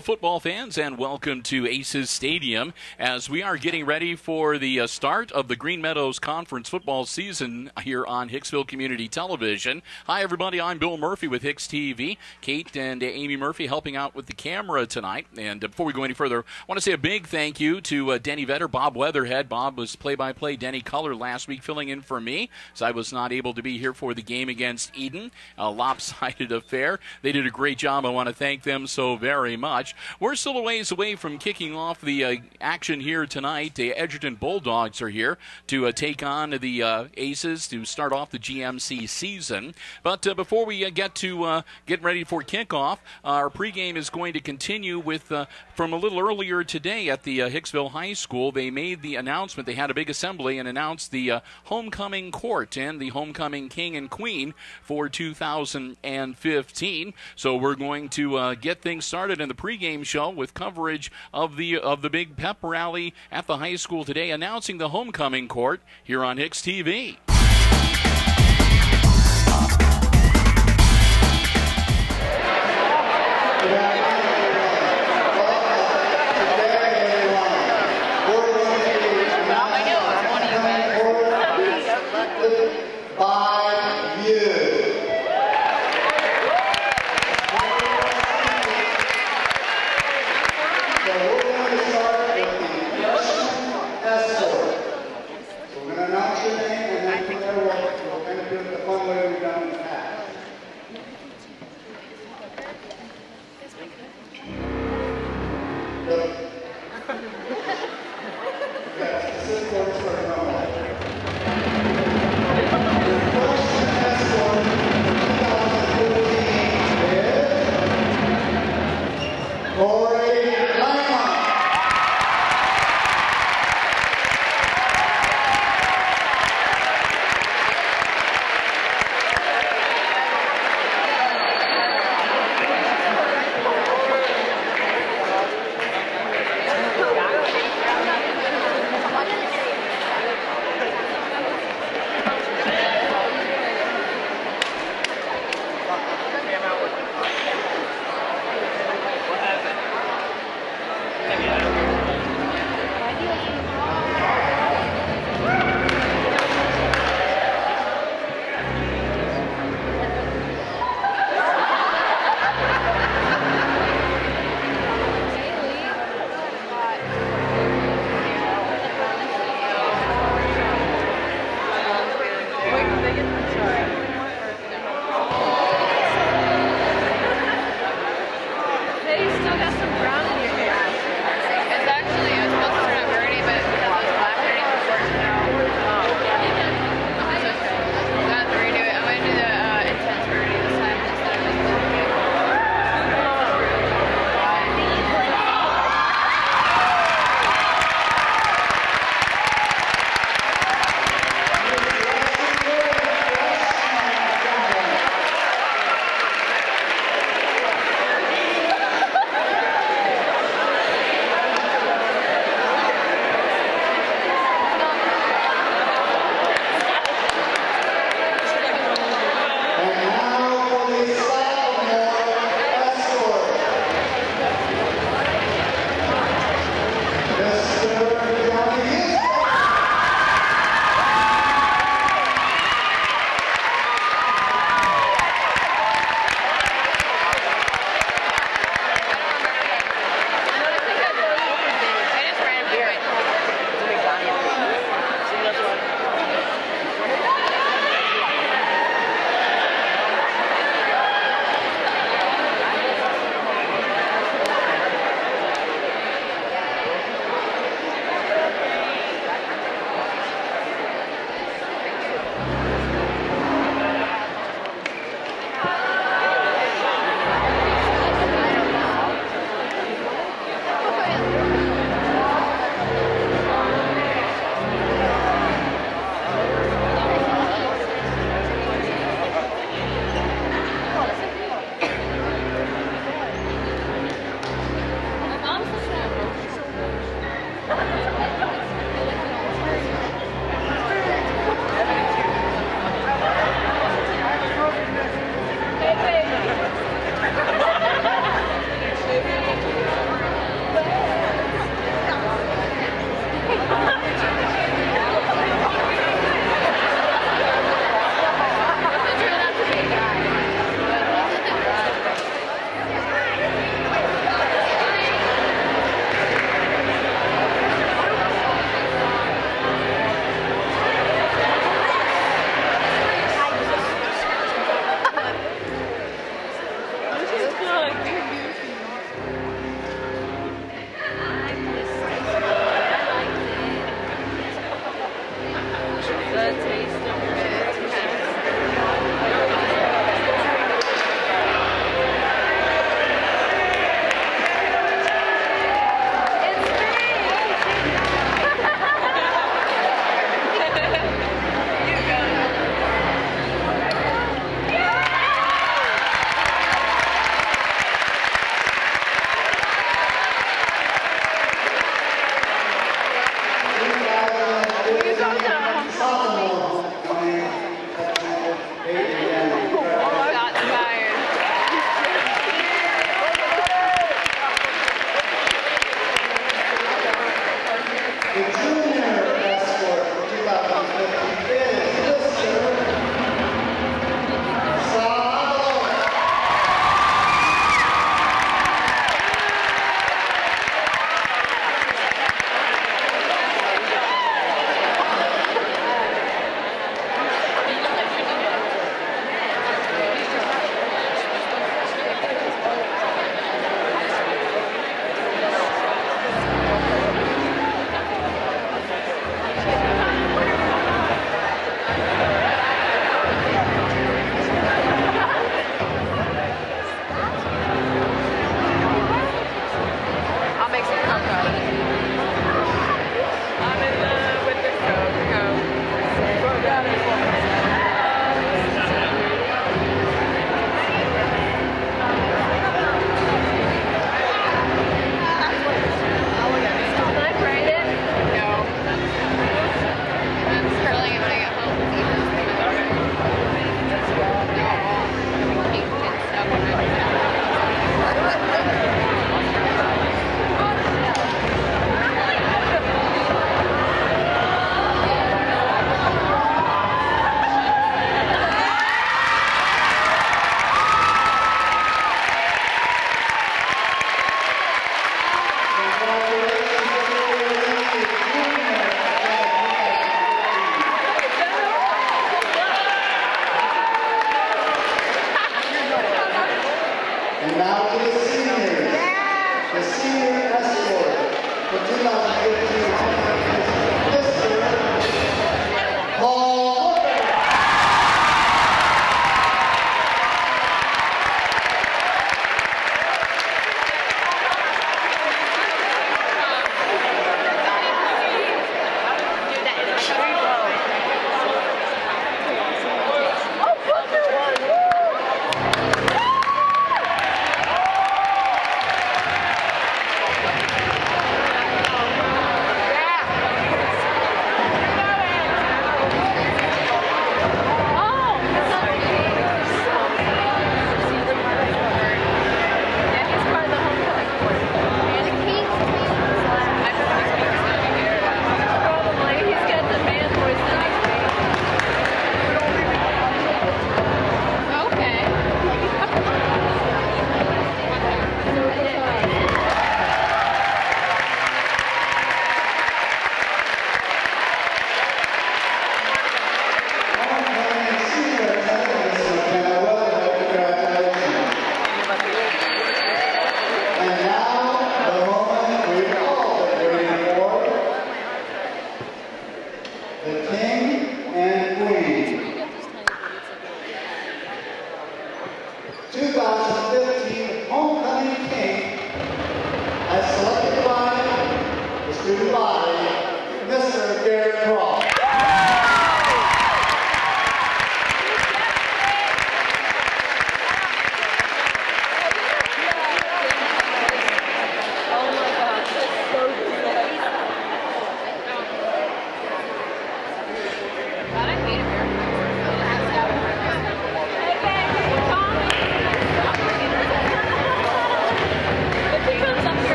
Football fans, and welcome to Aces Stadium as we are getting ready for the start of the Green Meadows Conference football season here on Hicksville Community Television. Hi everybody, I'm Bill Murphy with HIX-TV. Kate and Amy Murphy helping out with the camera tonight. And before we go any further, I want to say a big thank you to Denny Vetter, Bob Weatherhead. Bob was play-by-play Denny Color last week, filling in for me, so I was not able to be here for the game against Eden. A lopsided affair. They did a great job. I want to thank them so very much. We're still a ways away from kicking off the action here tonight. The Edgerton Bulldogs are here to take on the Aces to start off the GMC season. But before we get to get ready for kickoff, our pregame is going to continue with from a little earlier today at the Hicksville High School. They made the announcement. They had a big assembly and announced the homecoming court and the homecoming king and queen for 2015. So we're going to get things started in the pregame show with coverage of the big pep rally at the high school today, announcing the homecoming court here on HIX-TV.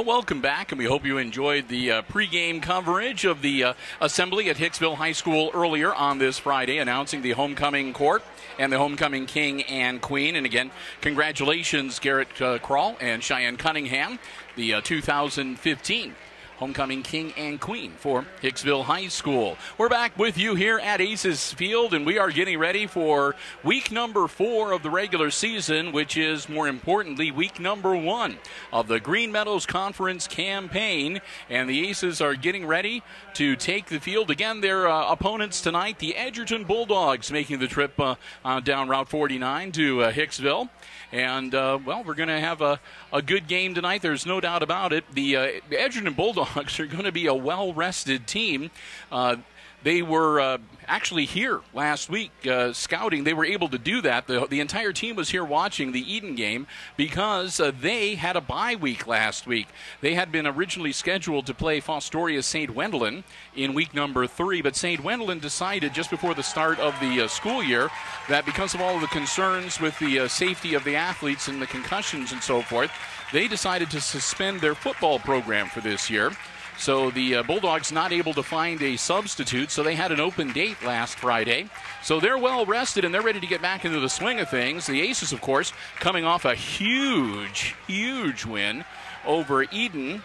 Well, welcome back, and we hope you enjoyed the pregame coverage of the assembly at Hicksville High School earlier on this Friday, announcing the homecoming court and the homecoming king and queen. And again, congratulations, Garrett Krall and Cheyenne Cunningham, the 2015 homecoming king and queen for Hicksville High School. We're back with you here at Aces Field, and we are getting ready for week number 4 of the regular season, which is, more importantly, week number 1 of the Green Meadows Conference campaign. And the Aces are getting ready to take the field. Again, their opponents tonight, the Edgerton Bulldogs, making the trip down Route 49 to Hicksville. And, well, we're going to have a good game tonight. There's no doubt about it. The Edgerton Bulldogs are going to be a well-rested team. They were actually here last week scouting. They were able to do that. The entire team was here watching the Eden game because they had a bye week last week. They had been originally scheduled to play Fostoria St. Wendelin in week number 3, but St. Wendelin decided just before the start of the school year that because of all of the concerns with the safety of the athletes and the concussions and so forth, they decided to suspend their football program for this year. So the Bulldogs not able to find a substitute, so they had an open date last Friday. So they're well rested and they're ready to get back into the swing of things. The Aces, of course, coming off a huge win over Eden.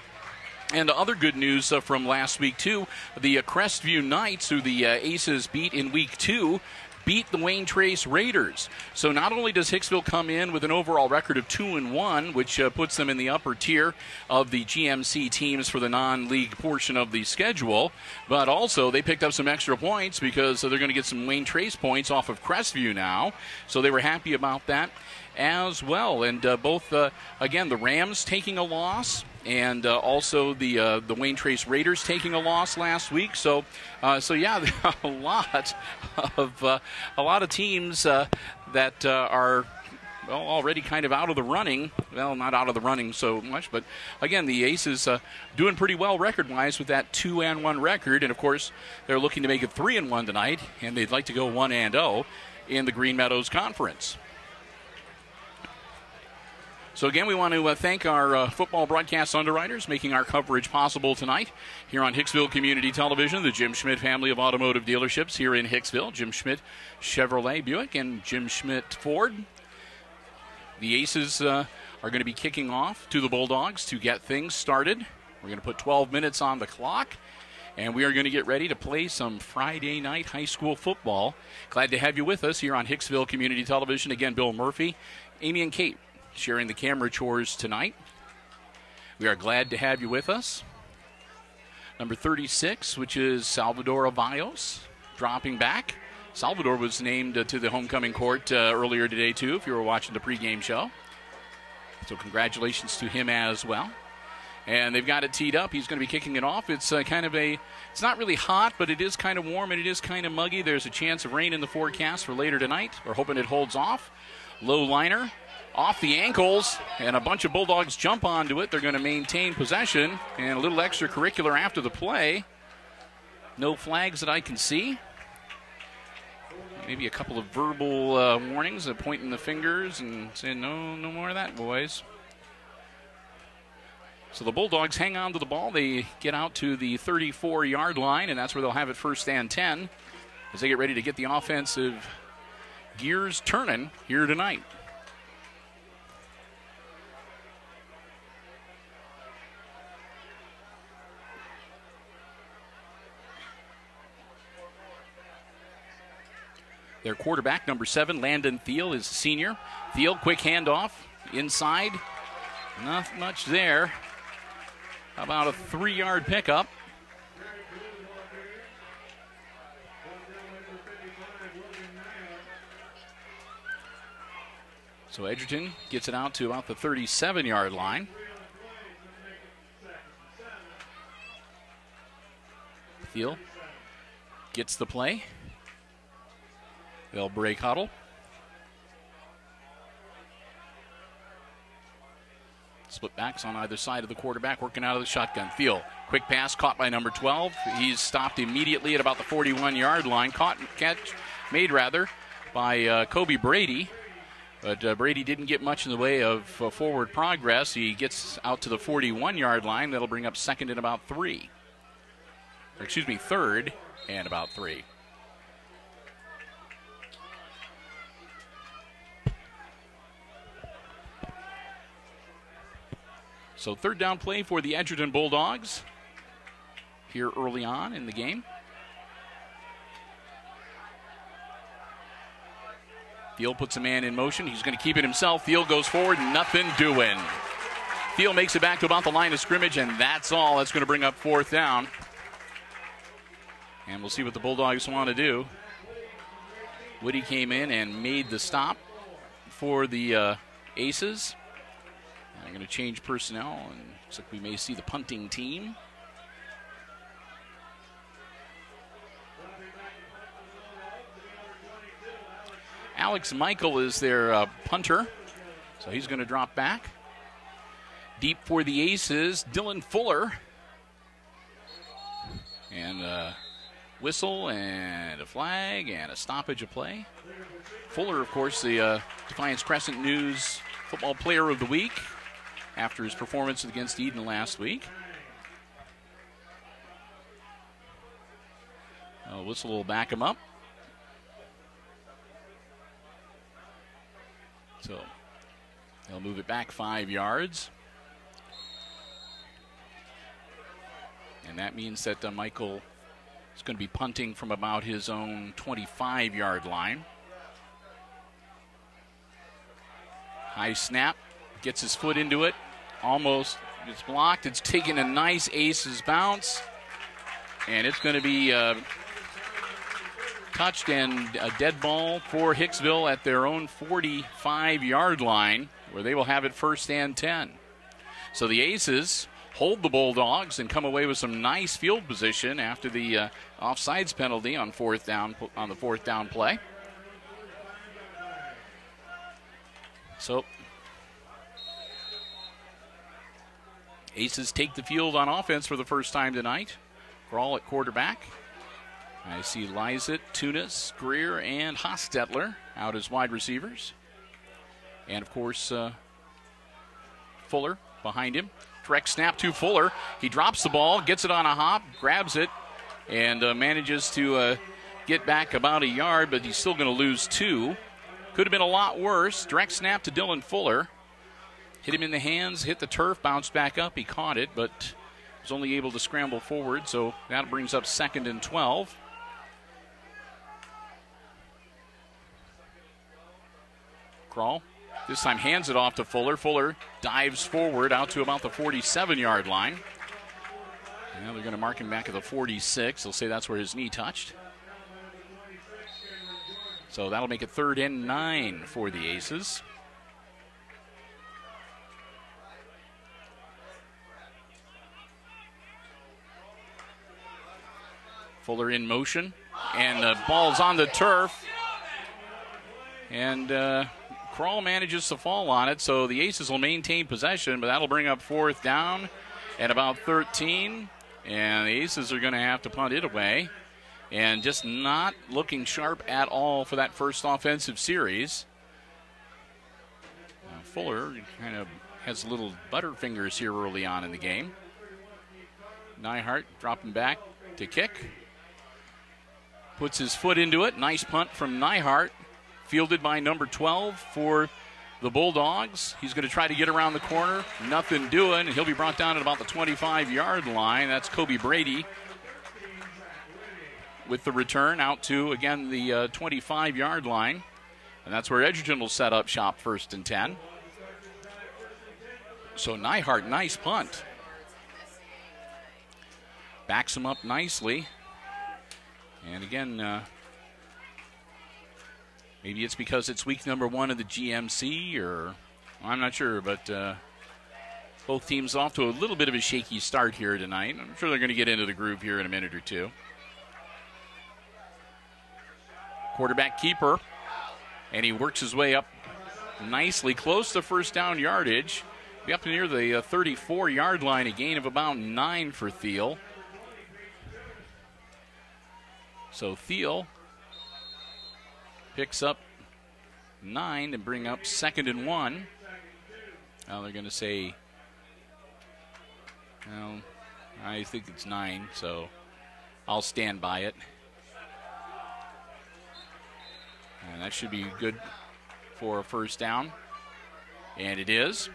And other good news from last week, too. The Crestview Knights, who the Aces beat in week 2, beat the Wayne Trace Raiders. So not only does Hicksville come in with an overall record of 2-1, which puts them in the upper tier of the GMC teams for the non-league portion of the schedule, but also they picked up some extra points because they're going to get some Wayne Trace points off of Crestview now. So they were happy about that as well. And both, again, the Rams taking a loss, and also the Wayne Trace Raiders taking a loss last week. So yeah, a lot of teams that are already kind of out of the running. Well, not out of the running so much, but again, the Aces doing pretty well record-wise with that 2-1 record, and of course, they're looking to make it 3-1 tonight, and they'd like to go 1-0 in the Green Meadows Conference. So again, we want to thank our football broadcast underwriters making our coverage possible tonight here on Hicksville Community Television, the Jim Schmidt family of automotive dealerships here in Hicksville, Jim Schmidt Chevrolet Buick and Jim Schmidt Ford. The Aces are going to be kicking off to the Bulldogs to get things started. We're going to put 12 minutes on the clock, and we are going to get ready to play some Friday night high school football. Glad to have you with us here on Hicksville Community Television. Again, Bill Murphy, Amy and Kate sharing the camera chores tonight. We are glad to have you with us. Number 36, which is Salvador Avallos, dropping back. Salvador was named to the homecoming court earlier today, too, if you were watching the pregame show. So congratulations to him as well. And they've got it teed up. He's going to be kicking it off. It's it's not really hot, but it is kind of warm and it is kind of muggy. There's a chance of rain in the forecast for later tonight. We're hoping it holds off. Low liner. Off the ankles, and a bunch of Bulldogs jump onto it. They're going to maintain possession, and a little extracurricular after the play. No flags that I can see. Maybe a couple of verbal warnings, pointing the fingers and saying, no more of that, boys. So the Bulldogs hang on to the ball. They get out to the 34-yard line, and that's where they'll have it first and 10 as they get ready to get the offensive gears turning here tonight. Their quarterback, number 7, Landon Thiel, is a senior. Thiel, quick handoff, inside. Not much there. How about a 3-yard pickup? So Edgerton gets it out to about the 37-yard line. Thiel gets the play. They'll break huddle. Split backs on either side of the quarterback, working out of the shotgun. Thiel, quick pass caught by number 12. He's stopped immediately at about the 41-yard line. Catch made by Kobe Brady. But Brady didn't get much in the way of forward progress. He gets out to the 41-yard line. That'll bring up second and about 3. Or excuse me, third and about 3. So third down play for the Edgerton Bulldogs here early on in the game. Thiel puts a man in motion. He's going to keep it himself. Thiel goes forward, nothing doing. Thiel makes it back to about the line of scrimmage, and that's all. That's going to bring up fourth down. And we'll see what the Bulldogs want to do. Woody came in and made the stop for the Aces. They're going to change personnel, and looks like we may see the punting team. Alex Michael is their punter, so he's going to drop back. Deep for the Aces, Dylan Fuller. And a whistle and a flag and a stoppage of play. Fuller, of course, the Defiance Crescent News Football Player of the Week after his performance against Eden last week. Whistle will back him up. So they'll move it back 5 yards. And that means that Michael is going to be punting from about his own 25-yard line. High snap, gets his foot into it, almost gets blocked. It's taking a nice Aces bounce, and it's going to be touched and a dead ball for Hicksville at their own 45-yard line, where they will have it first and 10. So the Aces hold the Bulldogs and come away with some nice field position after the offsides penalty on the fourth down play. So Aces take the field on offense for the first time tonight. Grawl at quarterback. I see Lizett, Tunis, Greer, and Hostetler out as wide receivers. And, of course, Fuller behind him. Direct snap to Fuller. He drops the ball, gets it on a hop, grabs it, and manages to get back about a yard, but he's still going to lose 2. Could have been a lot worse. Direct snap to Dylan Fuller. Hit him in the hands, hit the turf, bounced back up. He caught it, but was only able to scramble forward, so that brings up second and 12. Grawl this time hands it off to Fuller. Fuller dives forward out to about the 47-yard line. Now they're going to mark him back at the 46. They'll say that's where his knee touched. So that'll make it third and 9 for the Aces. Fuller in motion, and the ball's on the turf. And Grawl manages to fall on it, so the Aces will maintain possession, but that'll bring up fourth down at about 13. And the Aces are going to have to punt it away. And just not looking sharp at all for that first offensive series. Fuller kind of has little butterfingers here early on in the game. Neihart dropping back to kick. Puts his foot into it. Nice punt from Neihart. Fielded by number 12 for the Bulldogs. He's going to try to get around the corner. Nothing doing. He'll be brought down at about the 25-yard line. That's Kobe Brady with the return out to, again, the 25-yard line. And that's where Edgerton will set up shop first and 10. So Neihart, nice punt. Backs him up nicely. And again, maybe it's because it's week number 1 of the GMC, or I'm not sure, but both teams off to a little bit of a shaky start here tonight. I'm sure they're going to get into the groove here in a minute or two. Quarterback keeper, and he works his way up nicely, close to first down yardage. Be up near the 34-yard line, a gain of about 9 for Thiel. So Thiel picks up 9 and bring up 2nd and 1. Now they're going to say, well, I think it's 9, so I'll stand by it. And that should be good for a first down. And it is.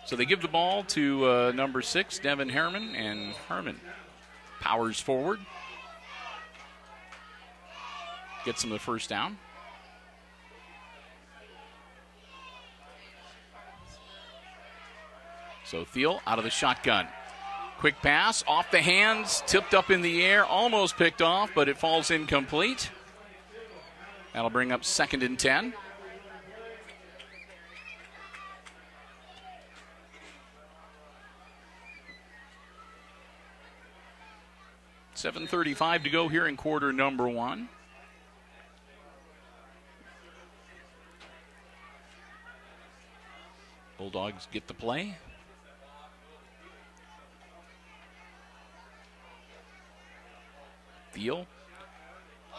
So they give the ball to number 6, Devin Herman, and Herman powers forward. Gets him the first down. So Thiel out of the shotgun. Quick pass, off the hands, tipped up in the air, almost picked off, but it falls incomplete. That'll bring up 2nd and 10. .735 to go here in quarter number 1. Bulldogs get the play. Thiel.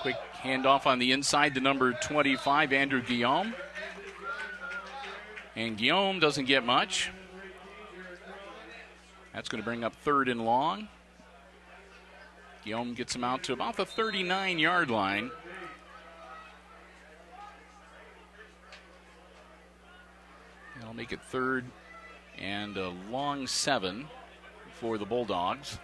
Quick handoff on the inside to number 25, Andrew Guillaume. And Guillaume doesn't get much. That's going to bring up 3rd and long. Guillaume gets him out to about the 39-yard line. That'll make it 3rd and a long 7 for the Bulldogs.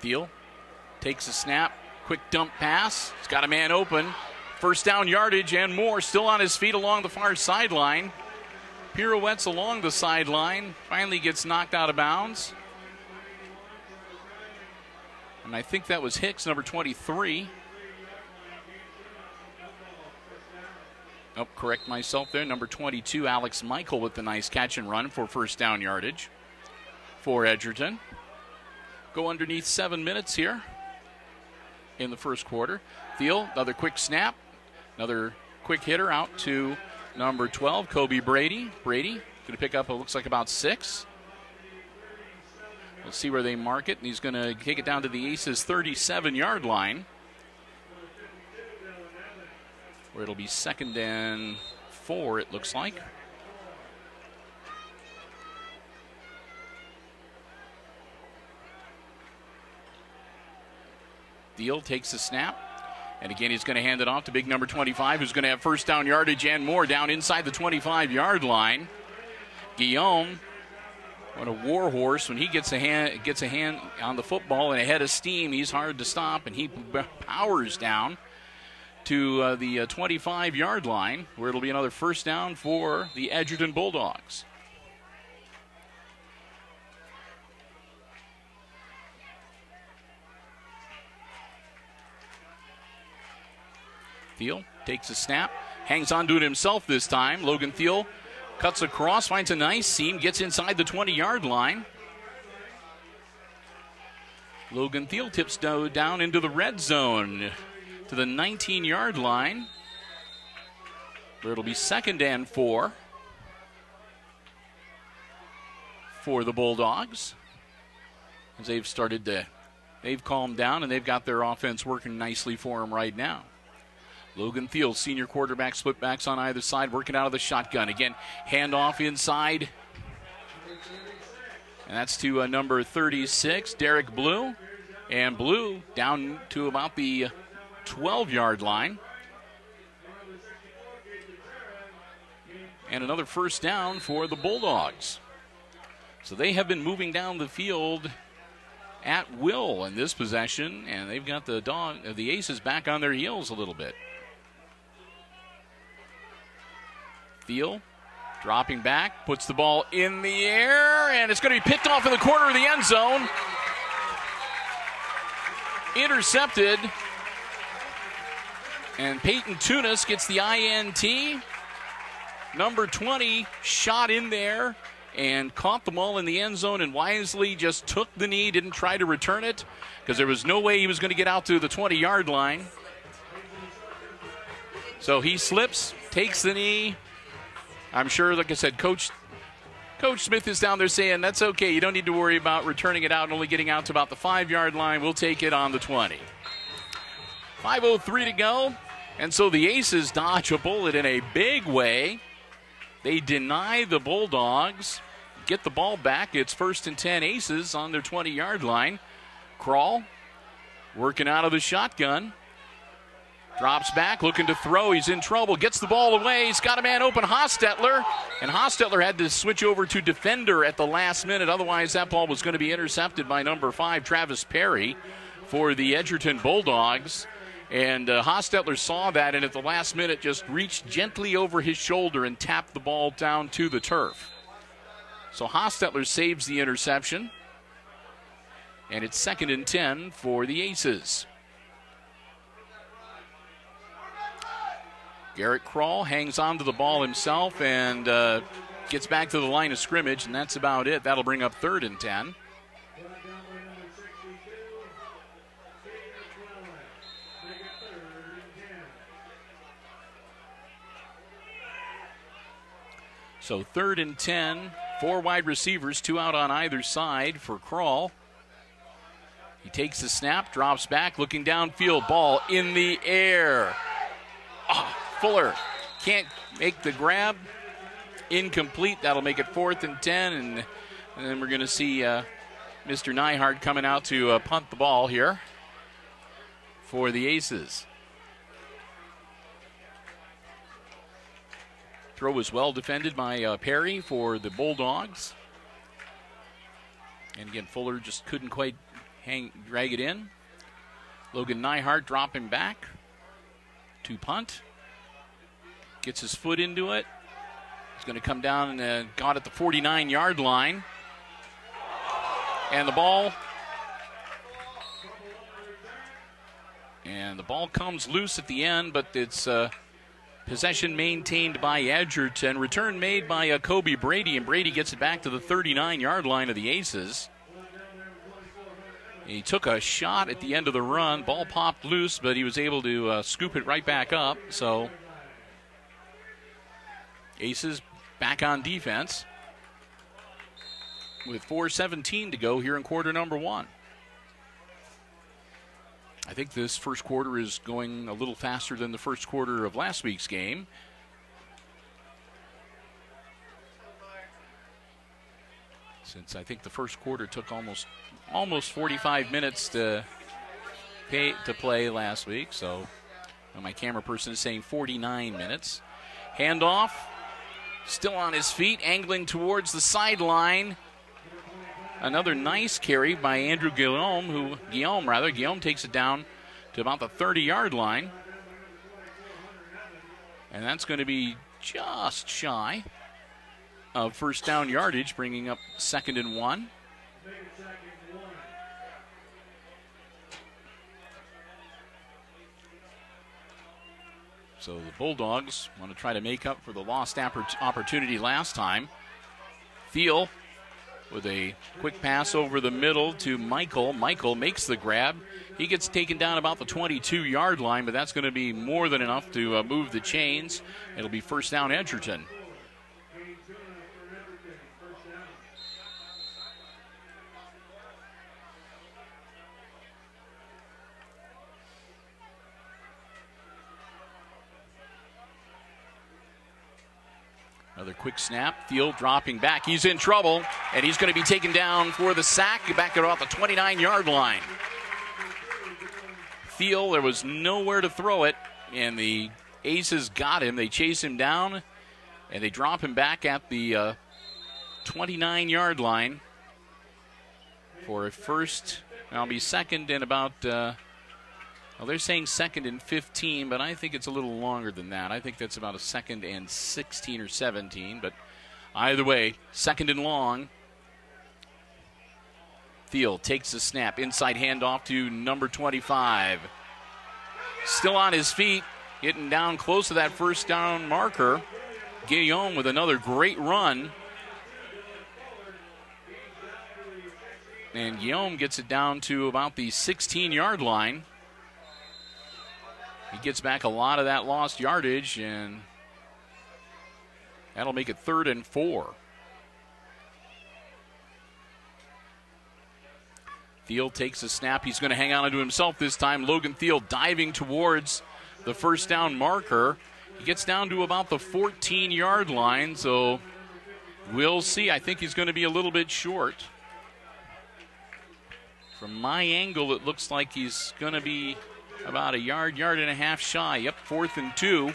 Thiel takes a snap, quick dump pass. He's got a man open. First down yardage and more, still on his feet along the far sideline. Pirouettes along the sideline, finally gets knocked out of bounds. And I think that was Hicks, number 23. Oh, correct myself there. Number 22, Alex Michael with the nice catch and run for first down yardage for Edgerton. Go underneath 7 minutes here in the first quarter. Thiel, another quick snap. Another quick hitter out to number 12, Kobe Brady. Brady going to pick up, it looks like about 6. We'll see where they mark it. And he's going to take it down to the Aces' 37-yard line, where it'll be 2nd and 4, it looks like. Thiel takes the snap. And again, he's going to hand it off to big number 25, who's going to have first down yardage and more down inside the 25-yard line. Guillaume, what a war horse. When he gets a hand on the football and a head of steam, he's hard to stop, and he powers down to the 25-yard line, where it'll be another first down for the Edgerton Bulldogs. Thiel takes a snap, hangs on to it himself this time. Logan Thiel cuts across, finds a nice seam, gets inside the 20-yard line. Logan Thiel tips down into the red zone to the 19-yard line, where it'll be 2nd and 4 for the Bulldogs, as they've calmed down and they've got their offense working nicely for them right now. Logan Thiel, senior quarterback, split backs on either side, working out of the shotgun. Again, handoff inside. And that's to number 36, Derek Blue. And Blue down to about the 12-yard line. And another first down for the Bulldogs. So they have been moving down the field at will in this possession, and they've got the Aces back on their heels a little bit. Thiel dropping back, puts the ball in the air, and it's going to be picked off in the corner of the end zone. Intercepted. And Peyton Tunis gets the INT. Number 20 shot in there and caught the ball in the end zone and wisely just took the knee, didn't try to return it because there was no way he was going to get out to the 20-yard line. So he slips, takes the knee. I'm sure, like I said, Coach Coach Smith is down there saying, that's okay. You don't need to worry about returning it out and only getting out to about the 5-yard line. We'll take it on the 20. 5:03 to go. And so the Aces dodge a bullet in a big way. They deny the Bulldogs. Get the ball back. It's 1st and 10 Aces on their 20-yard line. Krall working out of the shotgun. Drops back, looking to throw. He's in trouble. Gets the ball away. He's got a man open, Hostetler. And Hostetler had to switch over to defender at the last minute. Otherwise, that ball was going to be intercepted by number 5, Travis Perry, for the Edgerton Bulldogs. And Hostetler saw that, and at the last minute just reached gently over his shoulder and tapped the ball down to the turf. So Hostetler saves the interception. And it's 2nd and 10 for the Aces. Garrett Krall hangs on to the ball himself and gets back to the line of scrimmage, and that's about it. That'll bring up 3rd and 10. So 3rd and 10, 4 wide receivers, 2 out on either side for Krall. He takes the snap, drops back, looking downfield, ball in the air. Oh, Fuller can't make the grab. Incomplete. That'll make it 4th and 10, and then we're going to see Mr. Nyhart coming out to punt the ball here for the Aces. Throw was well defended by Perry for the Bulldogs. And again, Fuller just couldn't quite drag it in. Logan Nyhart dropping back to punt. Gets his foot into it. He's going to come down and got at the 49-yard line. And the ball comes loose at the end, but it's possession maintained by Edgerton. Return made by Kobe Brady, and Brady gets it back to the 39-yard line of the Aces. He took a shot at the end of the run. Ball popped loose, but he was able to scoop it right back up. So Aces back on defense with 4:17 to go here in quarter number 1. I think this first quarter is going a little faster than the first quarter of last week's game. Since I think the first quarter took almost 45 minutes to play last week. So my camera person is saying 49 minutes. Handoff. Still on his feet, angling towards the sideline. Another nice carry by Andrew Guillaume. Guillaume takes it down to about the 30-yard line. And that's going to be just shy of first down yardage, bringing up 2nd and 1. So the Bulldogs want to try to make up for the lost opportunity last time. Thiel with a quick pass over the middle to Michael. Michael makes the grab. He gets taken down about the 22-yard line, but that's going to be more than enough to move the chains. It'll be first down Edgerton. Another quick snap. Thiel dropping back. He's in trouble, and he's going to be taken down for the sack back at about the 29-yard line. Thiel, there was nowhere to throw it, and the Aces got him. They chase him down, and they drop him back at the 29-yard line for a first. That'll be 2nd and about, well, they're saying 2nd and 15, but I think it's a little longer than that. I think that's about a 2nd and 16 or 17, but either way, 2nd and long. Thiel takes the snap, inside handoff to number 25. Still on his feet, getting down close to that first down marker. Guillaume with another great run. And Guillaume gets it down to about the 16-yard line. He gets back a lot of that lost yardage, and that'll make it 3rd and 4. Thiel takes a snap. He's going to hang on to himself this time. Logan Thiel diving towards the first down marker. He gets down to about the 14-yard line, so we'll see. I think he's going to be a little bit short. From my angle, it looks like he's going to be about a yard and a half shy. Yep, 4th and 2.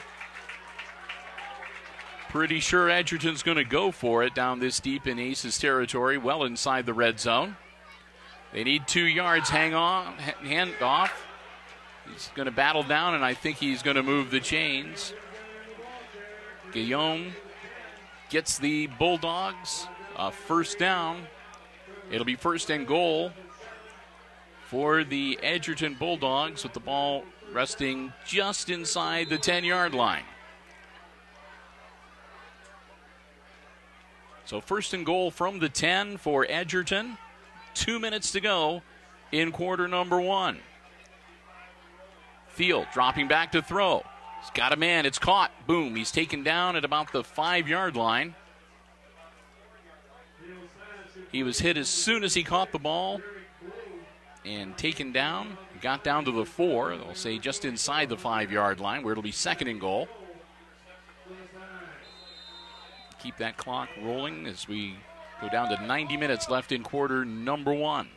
Pretty sure Edgerton's going to go for it down this deep in Aces territory, well inside the red zone. They need 2 yards. Hand off. He's going to battle down, and I think he's going to move the chains. Guillaume gets the Bulldogs a first down. It'll be 1st and goal for the Edgerton Bulldogs with the ball resting just inside the 10-yard line. So 1st and goal from the 10 for Edgerton. 2 minutes to go in quarter number 1. Thiel dropping back to throw. He's got a man. It's caught. Boom. He's taken down at about the 5-yard line. He was hit as soon as he caught the ball and taken down. Got down to the 4. They'll say just inside the 5-yard line where it'll be 2nd and goal. Keep that clock rolling as we go down to 90 minutes left in quarter number 1.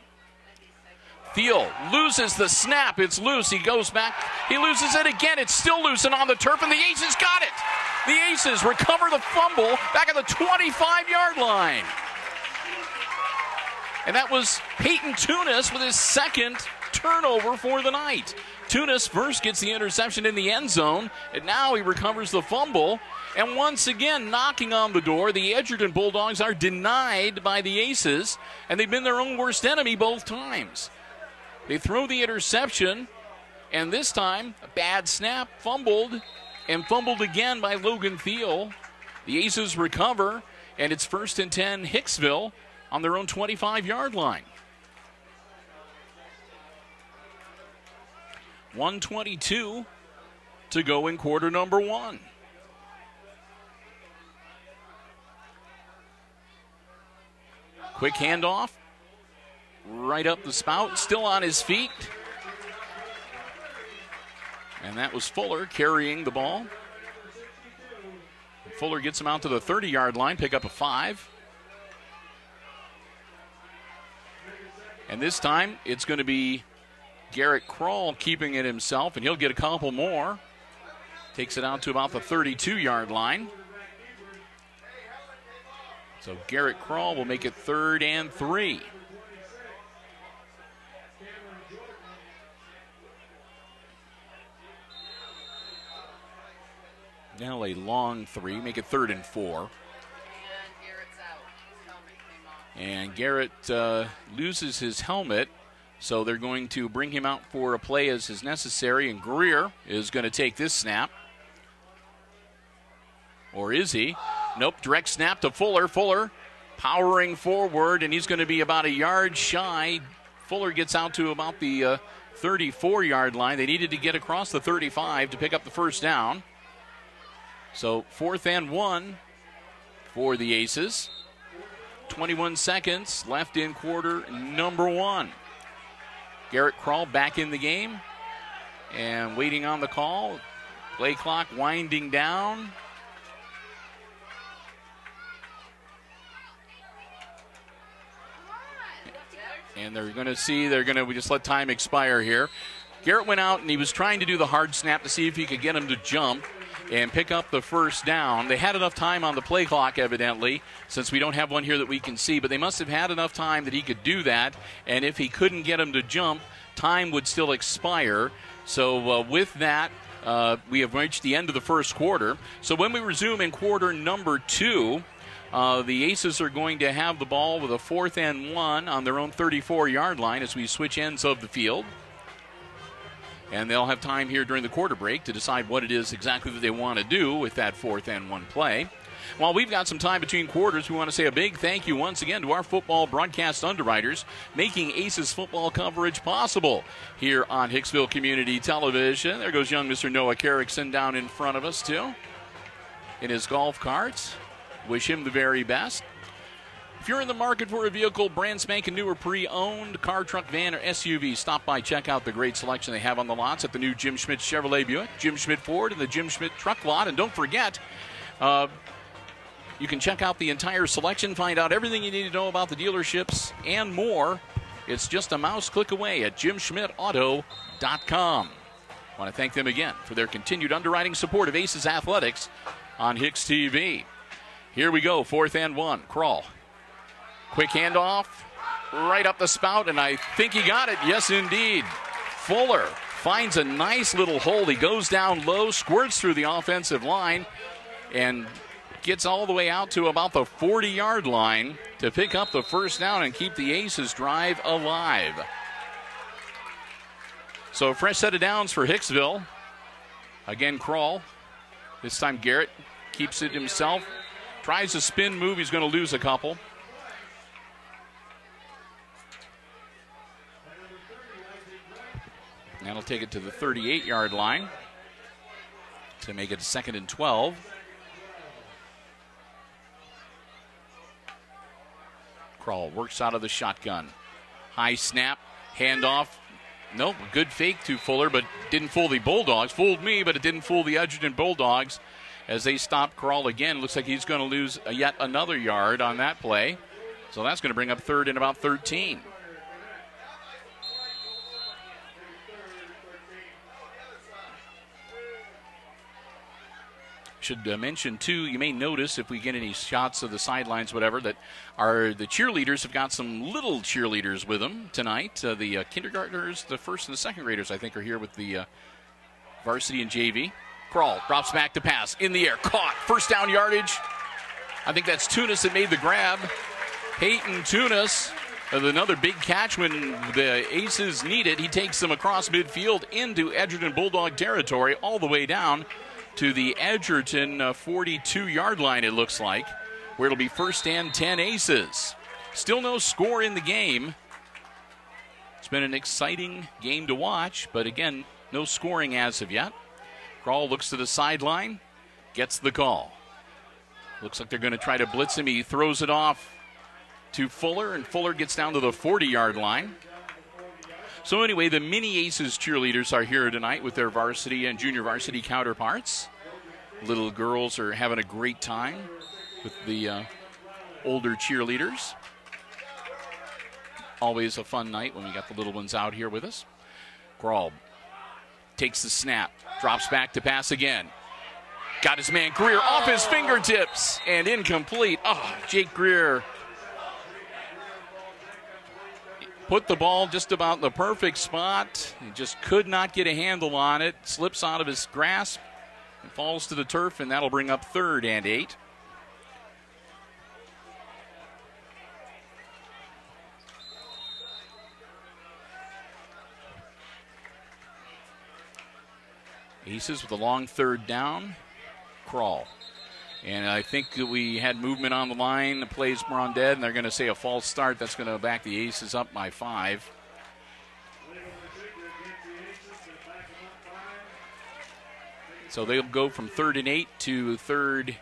Thiel loses the snap. It's loose. He goes back. He loses it again. It's still loose and on the turf, and the Aces got it. The Aces recover the fumble back at the 25-yard line. And that was Peyton Tunis with his 2nd turnover for the night. Tunis first gets the interception in the end zone, and now he recovers the fumble. And once again, knocking on the door, the Edgerton Bulldogs are denied by the Aces, and they've been their own worst enemy both times. They throw the interception, and this time, a bad snap, fumbled, and fumbled again by Logan Thiel. The Aces recover, and it's 1st and 10 Hicksville on their own 25-yard line. 1:22 to go in quarter number 1. Quick handoff. Right up the spout, still on his feet. And that was Fuller carrying the ball. Fuller gets him out to the 30-yard line, pick up a 5. And this time, it's going to be Garrett Kroll keeping it himself, and he'll get a couple more. Takes it out to about the 32-yard line. So Garrett Kroll will make it 3rd and 3. Now a long 3, make it 3rd and 4. And Garrett loses his helmet, so they're going to bring him out for a play as is necessary, and Greer is going to take this snap. Or is he? Nope, direct snap to Fuller. Fuller powering forward, and he's going to be about a yard shy. Fuller gets out to about the 34-yard line. They needed to get across the 35 to pick up the first down. So 4th and 1 for the Aces. 21 seconds left in quarter number 1. Garrett Kroll back in the game and waiting on the call. Play clock winding down. And they're going to just let time expire here. Garrett went out and he was trying to do the hard snap to see if he could get him to jump and pick up the first down. They had enough time on the play clock, evidently, since we don't have one here that we can see, but they must have had enough time that he could do that, and if he couldn't get him to jump, time would still expire. So with that, we have reached the end of the first quarter. So when we resume in quarter number 2, the Aces are going to have the ball with a 4th and 1 on their own 34-yard line as we switch ends of the field. And they'll have time here during the quarter break to decide what it is exactly that they want to do with that 4th and 1 play. While we've got some time between quarters, we want to say a big thank you once again to our football broadcast underwriters making Aces football coverage possible here on Hicksville Community Television. There goes young Mr. Noah Carrickson down in front of us, too, in his golf cart. Wish him the very best. If you're in the market for a vehicle, brand spanking new or pre-owned car, truck, van, or SUV, stop by, check out the great selection they have on the lots at the new Jim Schmidt Chevrolet Buick, Jim Schmidt Ford, and the Jim Schmidt truck lot. And don't forget, you can check out the entire selection, find out everything you need to know about the dealerships and more. It's just a mouse click away at jimschmidtauto.com. I want to thank them again for their continued underwriting support of Aces Athletics on HIX-TV. Here we go, 4th and 1. Crawl. Quick handoff, right up the spout, and I think he got it. Yes, indeed. Fuller finds a nice little hole. He goes down low, squirts through the offensive line, and gets all the way out to about the 40-yard line to pick up the first down and keep the Aces drive alive. So a fresh set of downs for Hicksville. Again, Crawl. This time Garrett keeps it himself. Tries a spin move. He's going to lose a couple. That'll take it to the 38-yard line to make it 2nd and 12. Crawl works out of the shotgun. High snap, handoff. Nope, good fake to Fuller, but didn't fool the Bulldogs. Fooled me, but it didn't fool the Edgerton Bulldogs as they stop Crawl again. Looks like he's going to lose yet another yard on that play. So that's going to bring up 3rd and about 13. Should mention, too, you may notice if we get any shots of the sidelines, whatever, that the cheerleaders have got some little cheerleaders with them tonight. The kindergartners, the 1st and the 2nd graders, I think, are here with the varsity and JV. Crawl, drops back to pass, in the air, caught, 1st down yardage. I think that's Tunis that made the grab. Peyton Tunis with another big catch when the Aces need it. He takes them across midfield into Edgerton Bulldog territory all the way down to the Edgerton 42-yard line, it looks like, where it'll be 1st and 10 Aces. Still no score in the game. It's been an exciting game to watch, but again, no scoring as of yet. Crawl looks to the sideline, gets the call. Looks like they're going to try to blitz him. He throws it off to Fuller, and Fuller gets down to the 40-yard line. So anyway, the mini Aces cheerleaders are here tonight with their varsity and junior varsity counterparts. Little girls are having a great time with the older cheerleaders. Always a fun night when we got the little ones out here with us. Crawl takes the snap, drops back to pass again. Got his man Greer off his fingertips and incomplete. Oh, Jake Greer put the ball just about in the perfect spot. He just could not get a handle on it. Slips out of his grasp and falls to the turf, and that'll bring up 3rd and 8. Aces with a long 3rd down. Crawl. And I think that we had movement on the line. The play's more on dead, and they're going to say a false start. That's going to back the Aces up by 5. So they'll go from 3rd and 8 to 3rd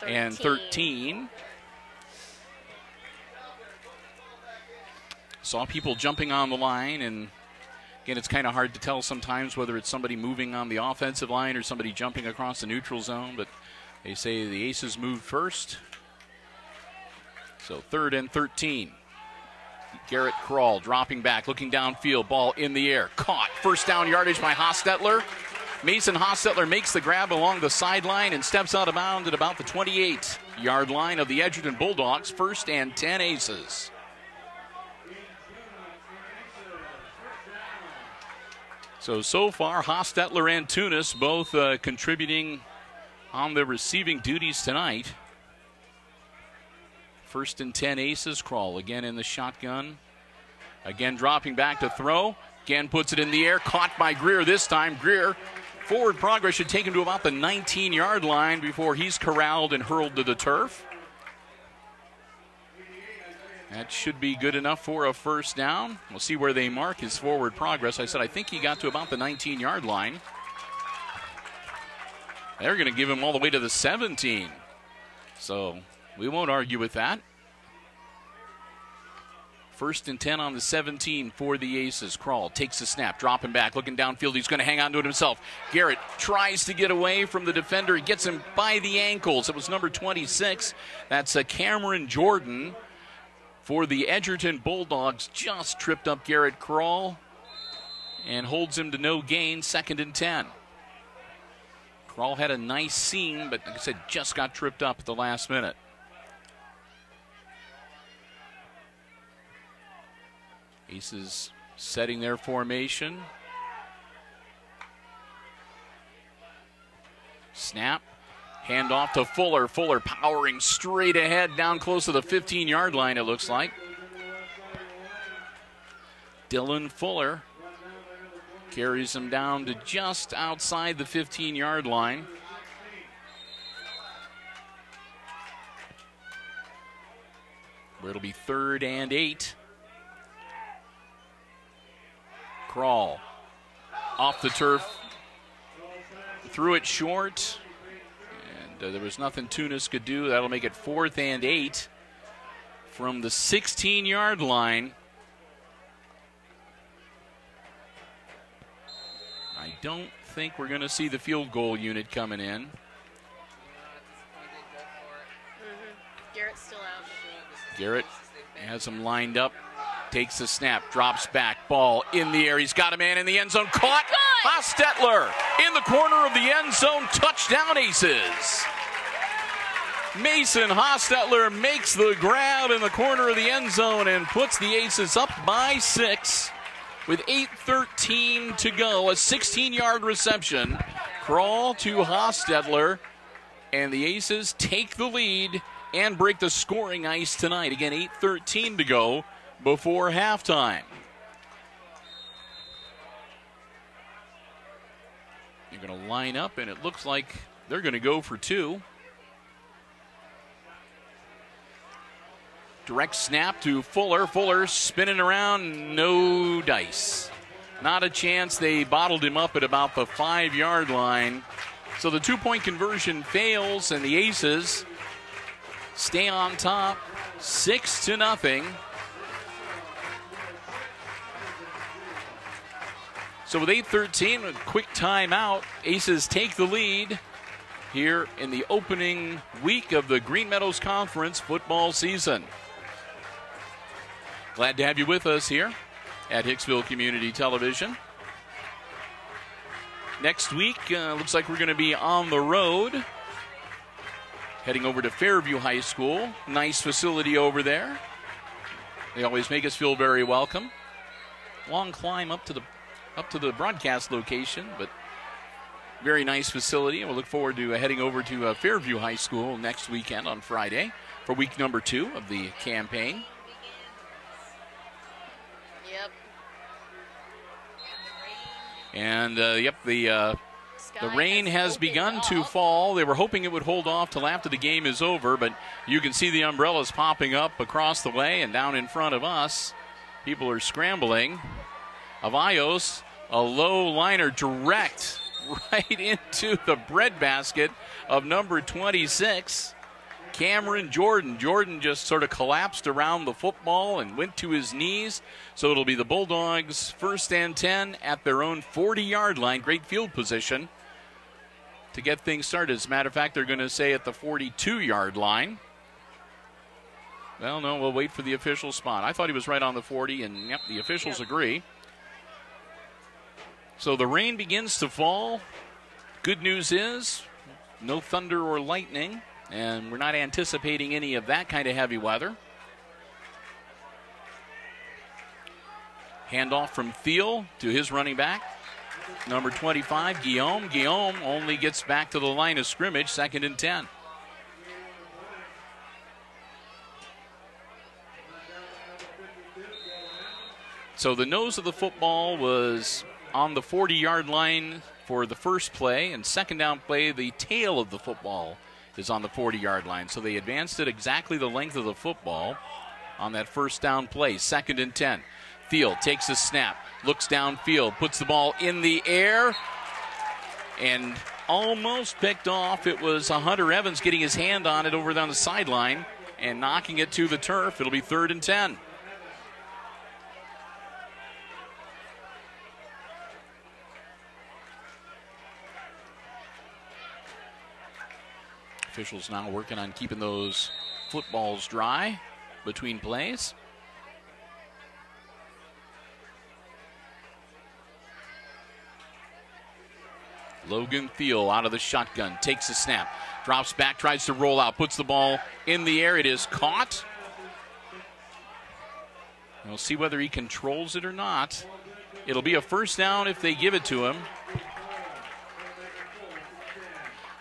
and 13. Saw people jumping on the line, and again, it's kind of hard to tell sometimes whether it's somebody moving on the offensive line or somebody jumping across the neutral zone, but they say the Aces moved first. So 3rd and 13. Garrett Crawl dropping back, looking downfield, ball in the air. Caught. 1st down yardage by Hostetler. Mason Hostetler makes the grab along the sideline and steps out of bounds at about the 28-yard line of the Edgerton Bulldogs. 1st and 10 Aces. So far, Hostetler and Tunis both contributing on the receiving duties tonight. 1st and 10 Aces. Crawl again in the shotgun. Again dropping back to throw. Again puts it in the air. Caught by Greer this time. Greer, forward progress should take him to about the 19-yard line before he's corralled and hurled to the turf. That should be good enough for a 1st down. We'll see where they mark his forward progress. I said I think he got to about the 19-yard line. They're going to give him all the way to the 17. So we won't argue with that. First and 10 on the 17 for the Aces. Krall takes the snap, dropping back, looking downfield. He's going to hang on to it himself. Garrett tries to get away from the defender. He gets him by the ankles. It was number 26. That's Cameron Jordan for the Edgerton Bulldogs. Just tripped up Garrett Krall and holds him to no gain. Second and 10. Krall had a nice seam, but like I said, just got tripped up at the last minute. Aces setting their formation. Snap. Hand off to Fuller. Fuller powering straight ahead down close to the 15-yard line, it looks like. Dylan Fuller carries him down to just outside the 15-yard line. Where it'll be 3rd and 8. Krall off the turf, threw it short, and there was nothing Tunis could do. That'll make it 4th and 8 from the 16-yard line. I don't think we're going to see the field goal unit coming in. Garrett's still out. Garrett has him lined up. Takes the snap, drops back, ball in the air. He's got a man in the end zone. Caught. Hostetler in the corner of the end zone. Touchdown, Aces. Mason Hostetler makes the grab in the corner of the end zone and puts the Aces up by 6 with 8:13 to go. A 16-yard reception. Krall to Hostetler, and the Aces take the lead and break the scoring ice tonight. Again, 8:13 to go before halftime. They're going to line up, and it looks like they're going to go for 2. Direct snap to Fuller. Fuller spinning around, no dice. Not a chance. They bottled him up at about the 5-yard line. So the 2-point conversion fails, and the Aces stay on top, 6-0. So with 8:13, a quick timeout, Aces take the lead here in the opening week of the Green Meadows Conference football season. Glad to have you with us here at Hicksville Community Television. Next week, looks like we're going to be on the road, heading over to Fairview High School. Nice facility over there. They always make us feel very welcome. Long climb up to the broadcast location, but very nice facility. And we'll look forward to heading over to Fairview High School next weekend on Friday for week number 2 of the campaign. Yep. And the rain has begun to fall. They were hoping it would hold off till after the game is over, but you can see the umbrellas popping up across the way and down in front of us. People are scrambling. Avios, a low liner direct right into the breadbasket of number 26, Cameron Jordan. Jordan just sort of collapsed around the football and went to his knees. So it'll be the Bulldogs 1st and 10 at their own 40-yard line. Great field position to get things started. As a matter of fact, they're going to say at the 42-yard line. Well, no, we'll wait for the official spot. I thought he was right on the 40, and yep, the officials agree. So the rain begins to fall. Good news is no thunder or lightning, and we're not anticipating any of that kind of heavy weather. Handoff from Thiel to his running back, number 25, Guillaume. Guillaume only gets back to the line of scrimmage, 2nd and 10. So the nose of the football was on the 40-yard line for the first play, and second down play, the tail of the football is on the 40-yard line. So they advanced it exactly the length of the football on that first down play, 2nd and 10. Thiel takes a snap, looks downfield, puts the ball in the air, and almost picked off. It was Hunter Evans getting his hand on it over down the sideline and knocking it to the turf. It'll be 3rd and 10. officials now working on keeping those footballs dry between plays. Logan Thiel out of the shotgun, takes a snap, drops back, tries to roll out, puts the ball in the air. It is caught. We'll see whether he controls it or not. It'll be a first down if they give it to him.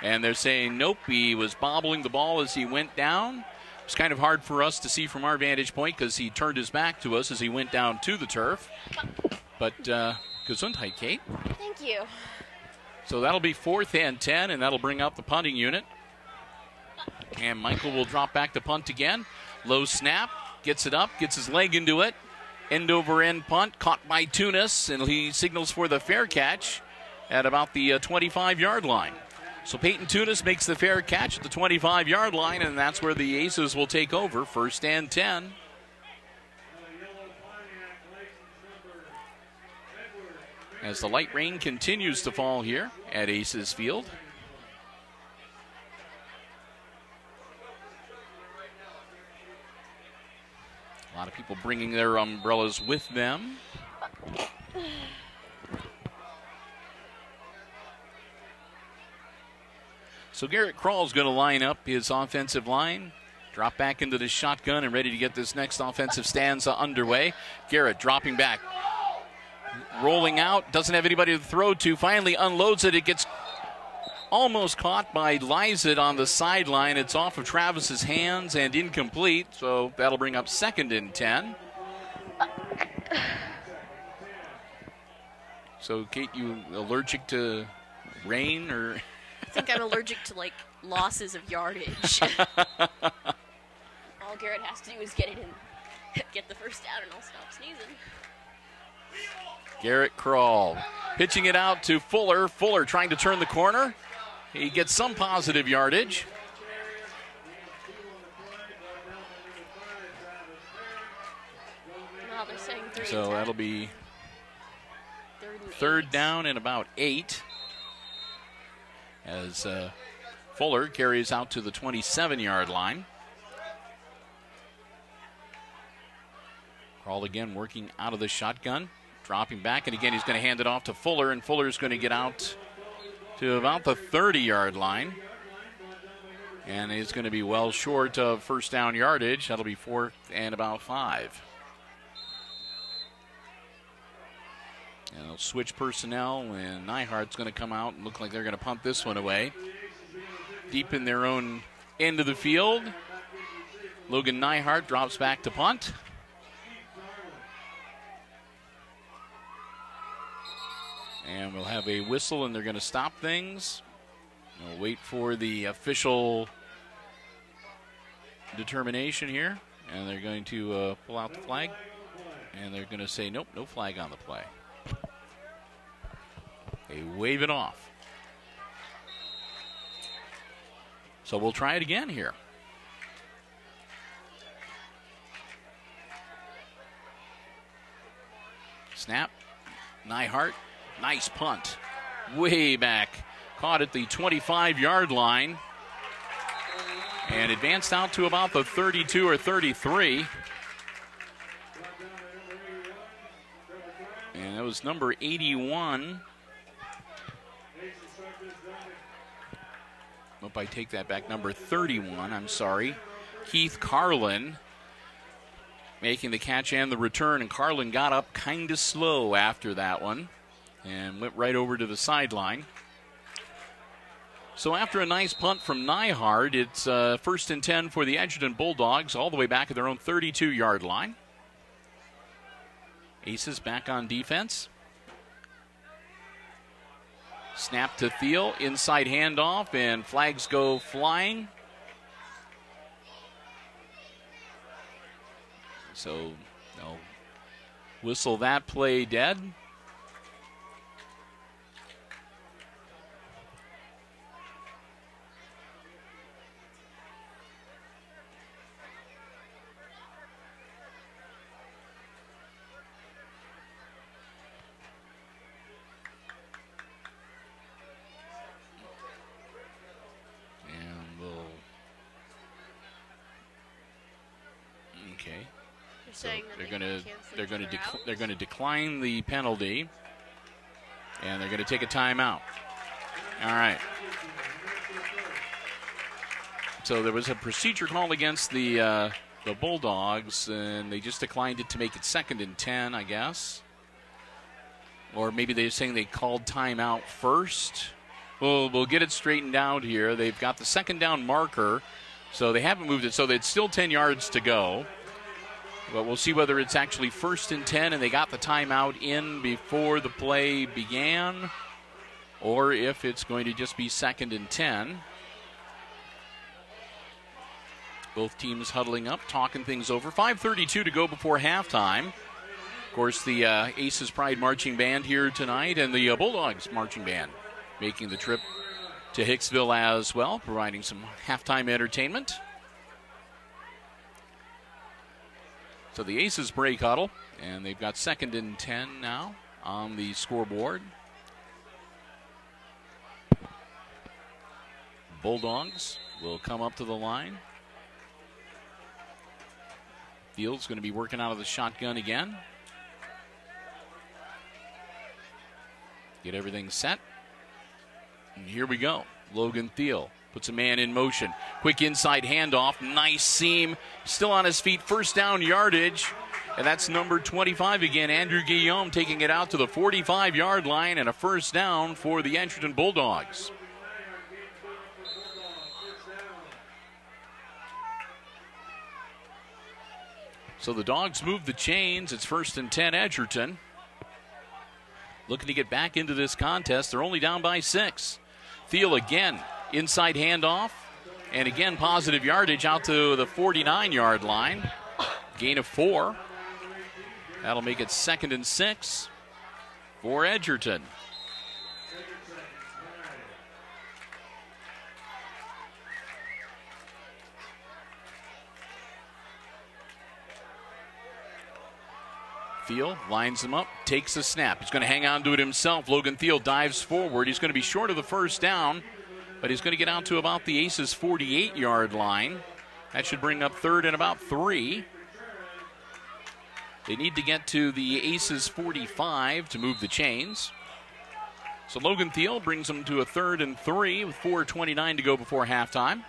And they're saying, nope, he was bobbling the ball as he went down. It's kind of hard for us to see from our vantage point because he turned his back to us as he went down to the turf. But Gesundheit, Kate. Thank you. So that'll be 4th and 10, and that'll bring up the punting unit. And Michael will drop back to punt again. Low snap, gets it up, gets his leg into it. End over end punt, caught by Tunis, and he signals for the fair catch at about the 25-yard line. So Peyton Tunis makes the fair catch at the 25-yard line, and that's where the Aces will take over, 1st and 10. As the light rain continues to fall here at Aces Field. A lot of people bringing their umbrellas with them. So Garrett Krall's going to line up his offensive line, drop back into the shotgun and ready to get this next offensive stanza underway. Garrett dropping back, rolling out, doesn't have anybody to throw to, finally unloads it. It gets almost caught by Lizett on the sideline. It's off of Travis's hands and incomplete, so that'll bring up 2nd and 10. So, Kate, you allergic to rain, or? I think I'm allergic to, like, losses of yardage. All Garrett has to do is get it in, get the first down, and I'll stop sneezing. Garrett Krall pitching it out to Fuller. Fuller trying to turn the corner. He gets some positive yardage. Well, they're saying 3 So and 10. that'll be 3rd third down and about 8. As Fuller carries out to the 27-yard line. Krall again working out of the shotgun. Dropping back, and again he's going to hand it off to Fuller, and Fuller's going to get out to about the 30-yard line. And he's going to be well short of first down yardage. That'll be 4th and about 5. And they'll switch personnel, and Nyhart's going to come out and look like they're going to punt this one away. Deep in their own end of the field. Logan Nyhart drops back to punt. And we'll have a whistle, and they're going to stop things. We'll wait for the official determination here. And they're going to pull out the flag. And they're going to say, nope, no flag on the play. They wave it off. So we'll try it again here. Snap. Nyhart. Nice punt. Way back. Caught at the 25-yard line. And advanced out to about the 32 or 33. And that was number 81. Hope I take that back. Number 31, I'm sorry. Keith Carlin making the catch and the return. And Carlin got up kind of slow after that one and went right over to the sideline. So after a nice punt from Nyhart, it's 1st and 10 for the Edgerton Bulldogs, all the way back at their own 32-yard line. Aces back on defense. Snap to Thiel, inside handoff, and flags go flying. So they'll whistle that play dead. They're So saying that they're going to decline the penalty, and they're going to take a timeout. All right. So there was a procedure call against the Bulldogs, and they just declined it to make it 2nd and 10, I guess. Or maybe they're saying they called timeout first. We'll get it straightened out here. They've got the 2nd down marker, so they haven't moved it. So it's still 10 yards to go. But we'll see whether it's actually 1st and 10 and they got the timeout in before the play began, or if it's going to just be 2nd and 10. Both teams huddling up, talking things over. 5:32 to go before halftime. Of course, the Aces Pride Marching Band here tonight, and the Bulldogs Marching Band making the trip to Hicksville as well, providing some halftime entertainment. So the Aces break huddle, and they've got 2nd and 10 now on the scoreboard. Bulldogs will come up to the line. Field's going to be working out of the shotgun again. Get everything set. And here we go. Logan Thiel puts a man in motion. Quick inside handoff. Nice seam. Still on his feet. 1st down yardage. And that's number 25 again. Andrew Guillaume taking it out to the 45-yard line, and a 1st down for the Edgerton Bulldogs. So the Dogs move the chains. It's 1st and 10 Edgerton. Looking to get back into this contest. They're only down by 6. Thiel again. Inside handoff. And again, positive yardage out to the 49-yard line. Gain of 4. That'll make it 2nd and 6 for Edgerton. Thiel lines him up, takes a snap. He's going to hang on to it himself. Logan Thiel dives forward. He's going to be short of the 1st down, but he's going to get out to about the Aces' 48-yard line. That should bring up 3rd and about 3. They need to get to the Aces' 45 to move the chains. So Logan Thiel brings them to a 3rd and 3 with 4:29 to go before halftime.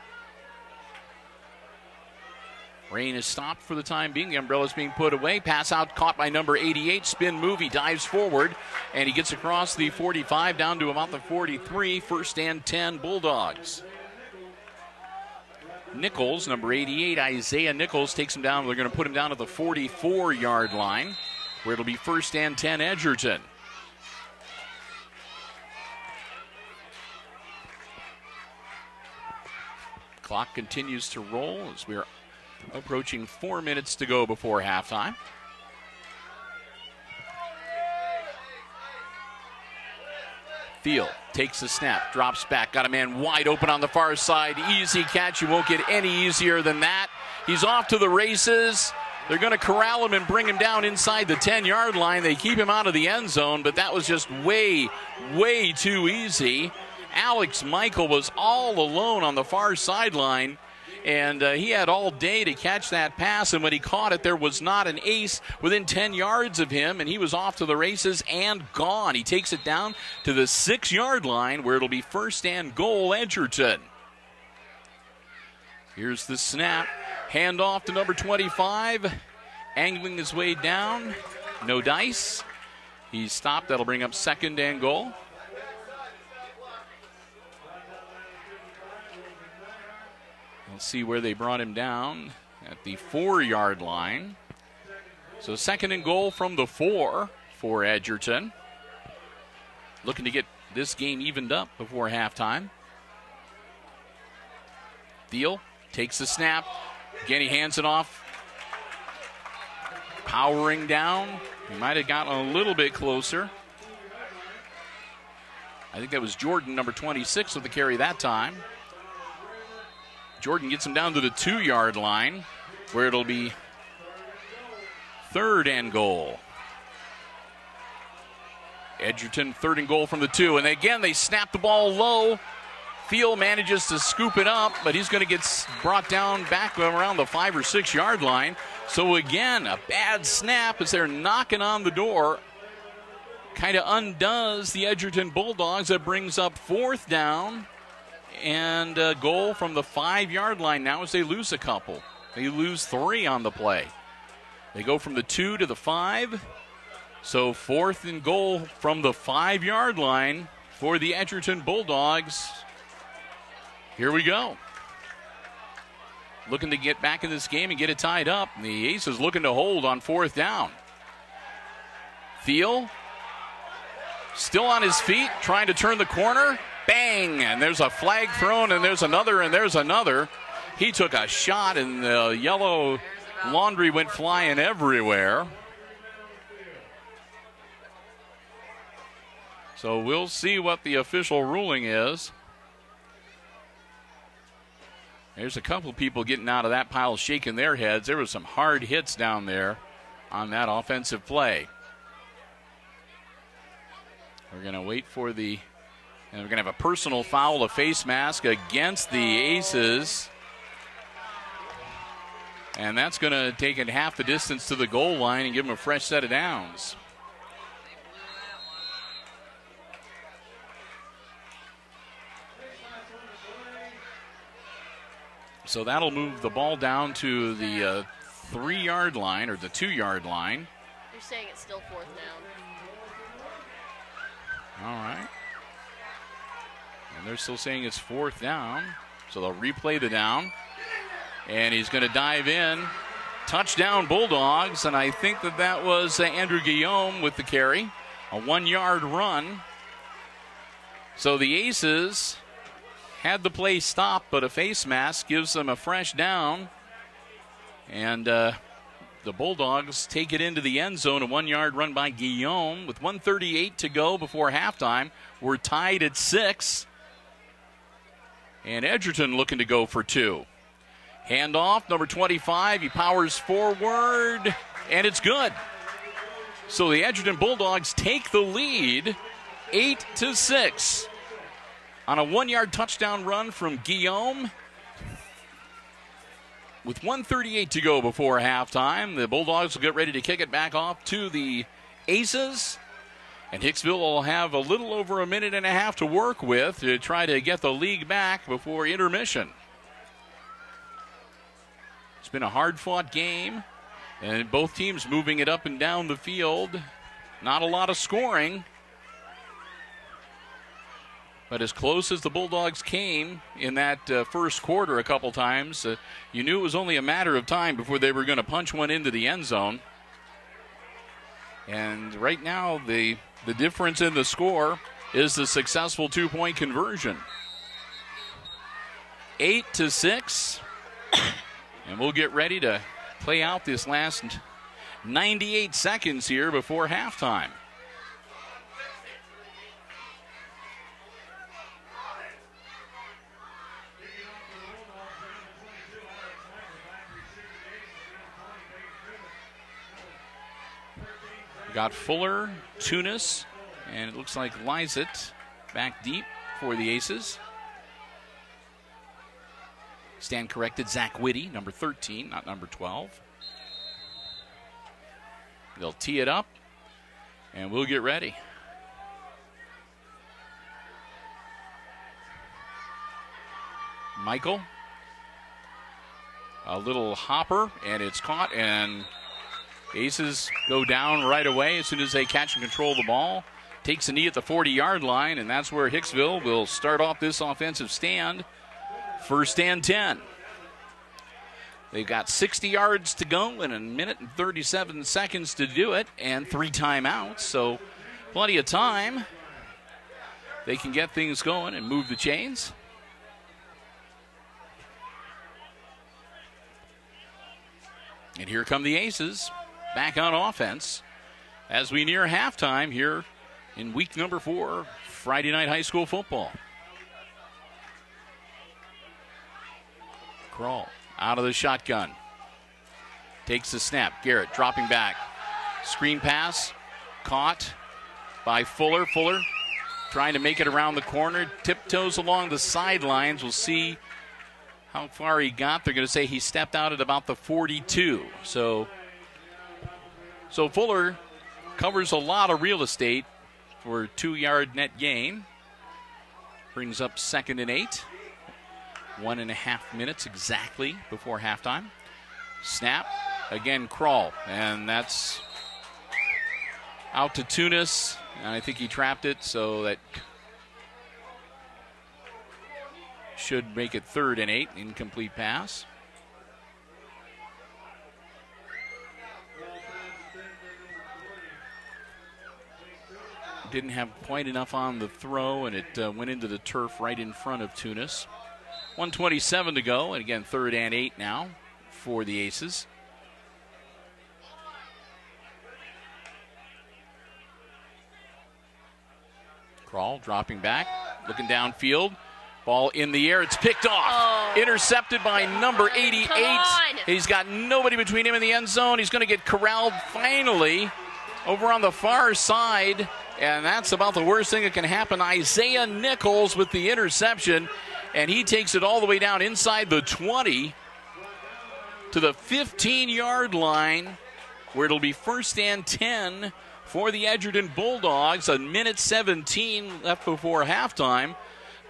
Rain is stopped for the time being. The umbrella's being put away. Pass out caught by number 88. Spin move. He dives forward, and he gets across the 45 down to about the 43. 1st and 10 Bulldogs. Nichols, number 88, Isaiah Nichols, takes him down. They're going to put him down at the 44-yard line, where it'll be 1st and 10 Edgerton. Clock continues to roll as we're approaching 4 minutes to go before halftime. Thiel takes the snap, drops back, got a man wide open on the far side. Easy catch. You won't get any easier than that. He's off to the races. They're going to corral him and bring him down inside the 10-yard line. They keep him out of the end zone, but that was just way, way too easy. Alex Michael was all alone on the far sideline, and he had all day to catch that pass, and when he caught it, there was not an ace within 10 yards of him, and he was off to the races and gone. He takes it down to the 6-yard line, where it'll be 1st and goal Edgerton. Here's the snap. Handoff to number 25. Angling his way down. No dice. He's stopped. That'll bring up 2nd and goal. We'll see where they brought him down at the 4-yard line. So 2nd and goal from the 4 for Edgerton. Looking to get this game evened up before halftime. Thiel takes the snap. Again, he hands it off. Powering down. He might have gotten a little bit closer. I think that was Jordan, number 26, with the carry that time. Jordan gets him down to the 2-yard line, where it'll be 3rd and goal. Edgerton, 3rd and goal from the 2. And again, they snap the ball low. Thiel manages to scoop it up, but he's going to get brought down back around the 5 or 6 yard line. So again, a bad snap as they're knocking on the door. Kind of undoes the Edgerton Bulldogs. That brings up 4th down and a goal from the 5-yard line now as they lose a couple. They lose 3 on the play. They go from the 2 to the 5. So 4th and goal from the 5-yard line for the Edgerton Bulldogs. Here we go. Looking to get back in this game and get it tied up. The Aces looking to hold on 4th down. Thiel still on his feet, trying to turn the corner. Bang! And there's a flag thrown, and there's another, and there's another. He took a shot, and the yellow laundry went flying everywhere. So we'll see what the official ruling is. There's a couple of people getting out of that pile shaking their heads. There were some hard hits down there on that offensive play. We're going to wait for and we're going to have a personal foul, a face mask against the Aces. And that's going to take it half the distance to the goal line and give them a fresh set of downs. So that'll move the ball down to the 3-yard line or the 2-yard line. They're saying it's still 4th down. All right. And they're still saying it's 4th down. So they'll replay the down. And he's going to dive in. Touchdown Bulldogs. And I think that was Andrew Guillaume with the carry. A 1-yard run. So the Aces had the play stopped, but a face mask gives them a fresh down. And the Bulldogs take it into the end zone. A 1-yard run by Guillaume with 1:38 to go before halftime. We're tied at 6. And Edgerton looking to go for 2. Handoff, number 25. He powers forward, and it's good. So the Edgerton Bulldogs take the lead 8-6 on a 1-yard touchdown run from Guillaume. With 1:38 to go before halftime, the Bulldogs will get ready to kick it back off to the Aces. And Hicksville will have a little over a minute and a half to work with to try to get the league back before intermission. It's been a hard-fought game, and both teams moving it up and down the field. Not a lot of scoring. But as close as the Bulldogs came in that first quarter a couple times, you knew it was only a matter of time before they were going to punch one into the end zone. And right now, the difference in the score is the successful 2-point conversion. 8-6. And we'll get ready to play out this last 98 seconds here before halftime. We got Fuller, Tunis, and it looks like Lysett back deep for the Aces. Stand corrected, Zach Whitty, number 13, not number 12. They'll tee it up, and we'll get ready. Michael, a little hopper, and it's caught, and Aces go down right away as soon as they catch and control the ball. Takes a knee at the 40-yard line, and that's where Hicksville will start off this offensive stand. 1st and 10. They've got 60 yards to go in a minute and 37 seconds to do it, and 3 timeouts, so plenty of time. They can get things going and move the chains. And here come the Aces back on offense as we near halftime here in week number 4, Friday night high school football. Kroll out of the shotgun. Takes the snap. Garrett dropping back. Screen pass. Caught by Fuller. Fuller trying to make it around the corner. Tiptoes along the sidelines. We'll see how far he got. They're going to say he stepped out at about the 42. So Fuller covers a lot of real estate for a 2-yard net gain. Brings up 2nd and 8. 1.5 minutes exactly before halftime. Snap. Again, Crawl. And that's out to Tunis. And I think he trapped it, so that should make it 3rd and 8. Incomplete pass. Didn't have quite enough on the throw, and it went into the turf right in front of Tunis. 1:27 to go, and again, 3rd and 8 now for the Aces. Crawl dropping back, looking downfield. Ball in the air. It's picked off. Oh. Intercepted by number 88. He's got nobody between him and the end zone. He's going to get corralled finally over on the far side. And that's about the worst thing that can happen. Isaiah Nichols with the interception. And he takes it all the way down inside the 20 to the 15-yard line, where it'll be 1st and 10 for the Edgerton Bulldogs. 1:17 left before halftime.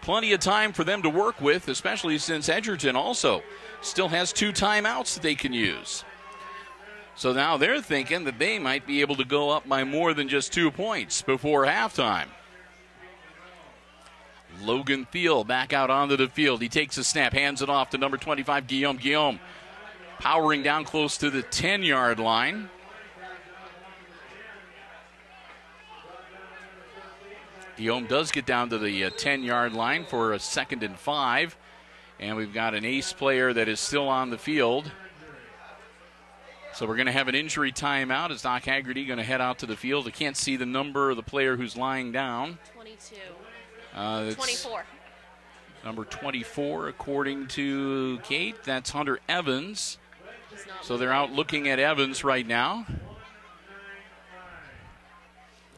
Plenty of time for them to work with, especially since Edgerton also still has 2 timeouts that they can use. So now they're thinking that they might be able to go up by more than just 2 points before halftime. Logan Thiel back out onto the field. He takes a snap, hands it off to number 25, Guillaume. Guillaume powering down close to the 10-yard line. Guillaume does get down to the 10-yard line for a 2nd and 5. And we've got an ace player that is still on the field. So we're going to have an injury timeout. Is Doc Haggerty going to head out to the field? I can't see the number of the player who's lying down. 22. 24. Number 24, according to Kate. That's Hunter Evans. So they're out looking at Evans right now.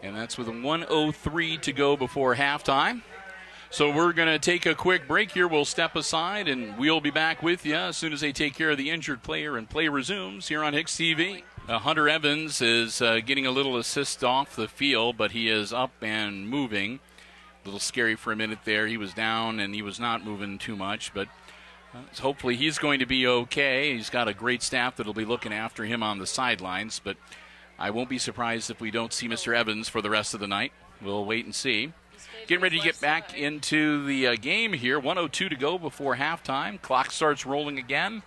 And that's with a 1:03 to go before halftime. So we're going to take a quick break here. We'll step aside, and we'll be back with you as soon as they take care of the injured player and play resumes here on HIX-TV. Hunter Evans is getting a little assist off the field, but he is up and moving. A little scary for a minute there. He was down, and he was not moving too much, but hopefully he's going to be okay. He's got a great staff that will be looking after him on the sidelines, but I won't be surprised if we don't see Mr. Evans for the rest of the night. We'll wait and see. Getting ready to get back into the game here. 1:02 to go before halftime. Clock starts rolling again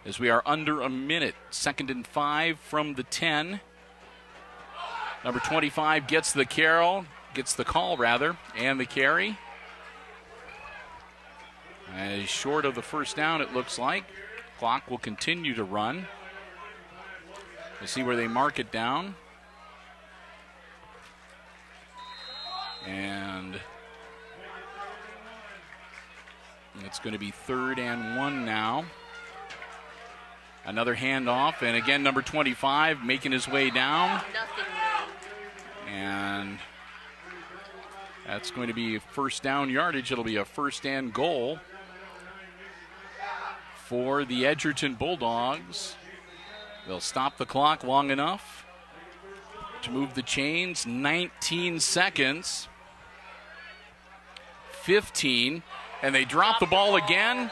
as we are under a minute. 2nd and 5 from the 10. Number 25 gets the call, and the carry. Short of the first down, it looks like. Clock will continue to run. We'll see where they mark it down. And it's going to be 3rd and 1 now. Another handoff, and again, number 25 making his way down. And that's going to be first down yardage. It'll be a 1st and goal for the Edgerton Bulldogs. They'll stop the clock long enough to move the chains. 19 seconds. 15. And they drop the ball again.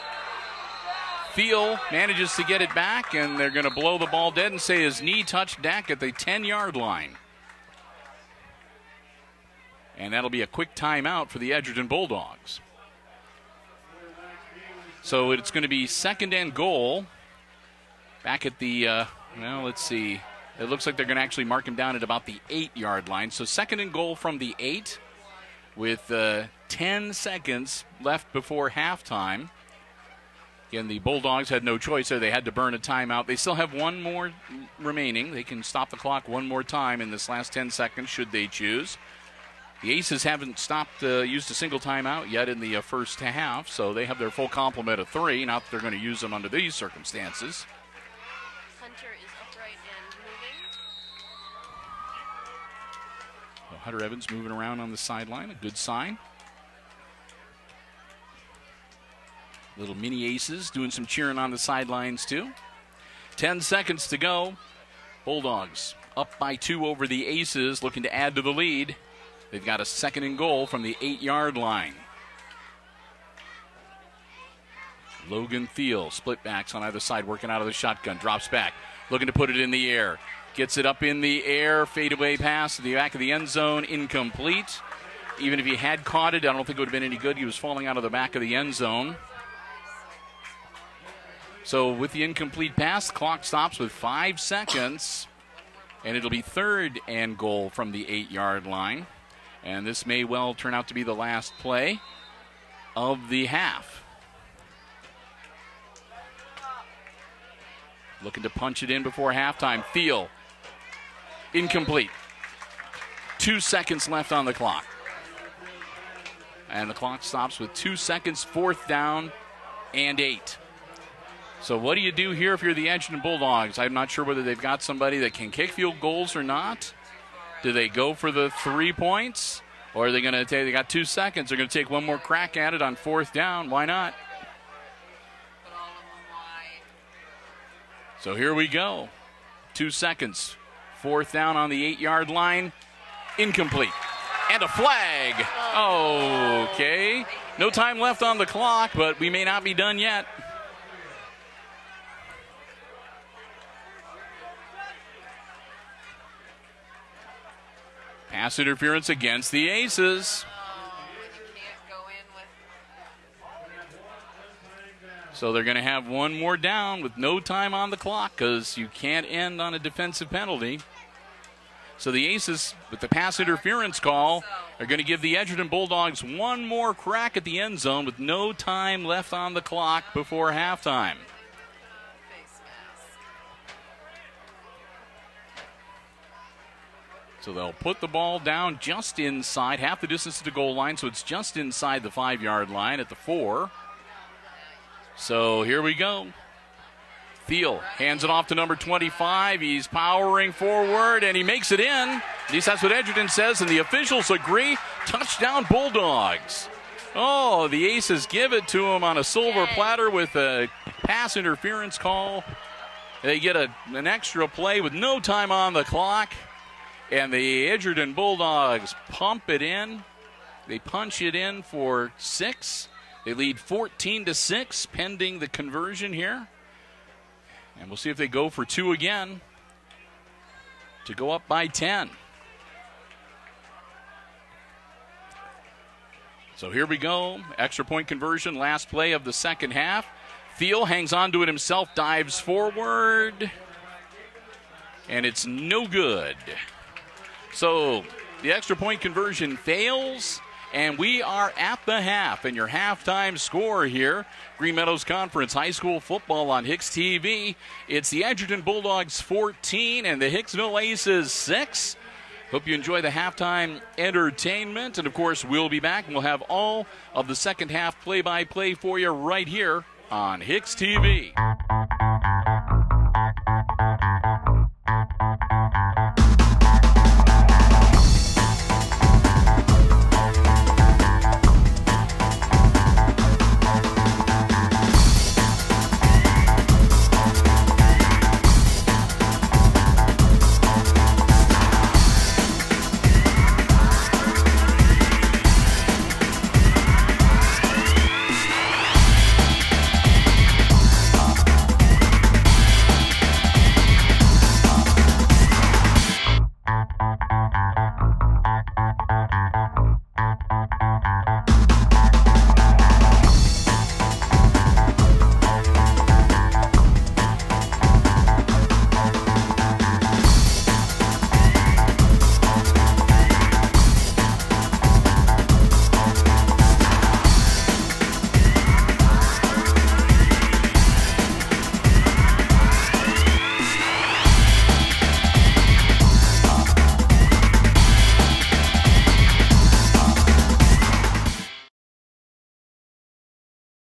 Thiel manages to get it back, and they're going to blow the ball dead and say his knee touched deck at the 10-yard line. And that'll be a quick timeout for the Edgerton Bulldogs. So it's going to be 2nd and goal. Back at the, let's see. It looks like they're going to actually mark him down at about the 8-yard line. So 2nd and goal from the 8 with 10 seconds left before halftime. Again, the Bulldogs had no choice there. They had to burn a timeout. They still have one more remaining. They can stop the clock one more time in this last 10 seconds should they choose. The Aces haven't used a single timeout yet in the first half, so they have their full complement of 3. Not that they're going to use them under these circumstances. Hunter is upright and moving. So Hunter Evans moving around on the sideline, a good sign. Little mini aces doing some cheering on the sidelines too. 10 seconds to go. Bulldogs up by 2 over the Aces, looking to add to the lead. They've got a 2nd and goal from the 8-yard line. Logan Thiel, split backs on either side, working out of the shotgun, drops back, looking to put it in the air. Gets it up in the air, fadeaway pass to the back of the end zone, incomplete. Even if he had caught it, I don't think it would have been any good. He was falling out of the back of the end zone. So with the incomplete pass, the clock stops with 5 seconds, and it'll be 3rd and goal from the 8-yard line. And this may well turn out to be the last play of the half. Looking to punch it in before halftime. Thiel, incomplete. 2 seconds left on the clock. And the clock stops with 2 seconds, 4th down and 8. So what do you do here if you're the Edgerton Bulldogs? I'm not sure whether they've got somebody that can kick field goals or not. Do they go for the 3 points? Or are they going to take, they got 2 seconds, they're going to take one more crack at it on 4th down. Why not? So here we go. 2 seconds. 4th down on the 8-yard line. Incomplete. And a flag. Okay. No time left on the clock, but we may not be done yet. Pass interference against the Aces. So they're going to have one more down with no time on the clock because you can't end on a defensive penalty. So the Aces, with the pass interference call, are going to give the Edgerton Bulldogs one more crack at the end zone with no time left on the clock before halftime. So they'll put the ball down just inside, half the distance to the goal line, so it's just inside the 5-yard line at the 4. So here we go. Thiel hands it off to number 25. He's powering forward, and he makes it in. At least that's what Edgerton says, and the officials agree. Touchdown Bulldogs. Oh, the Aces give it to him on a silver platter with a pass interference call. They get an extra play with no time on the clock. And the Edgerton Bulldogs pump it in. They punch it in for 6. They lead 14-6 pending the conversion here. And we'll see if they go for 2 again to go up by 10. So here we go. Extra point conversion, last play of the second half. Thiel hangs on to it himself, dives forward. And it's no good. So the extra point conversion fails, and we are at the half. And your halftime score here, Green Meadows Conference High School Football on HIX-TV. It's the Edgerton Bulldogs 14 and the Hicksville Aces 6. Hope you enjoy the halftime entertainment. And, of course, we'll be back, and we'll have all of the second half play-by-play for you right here on HIX-TV.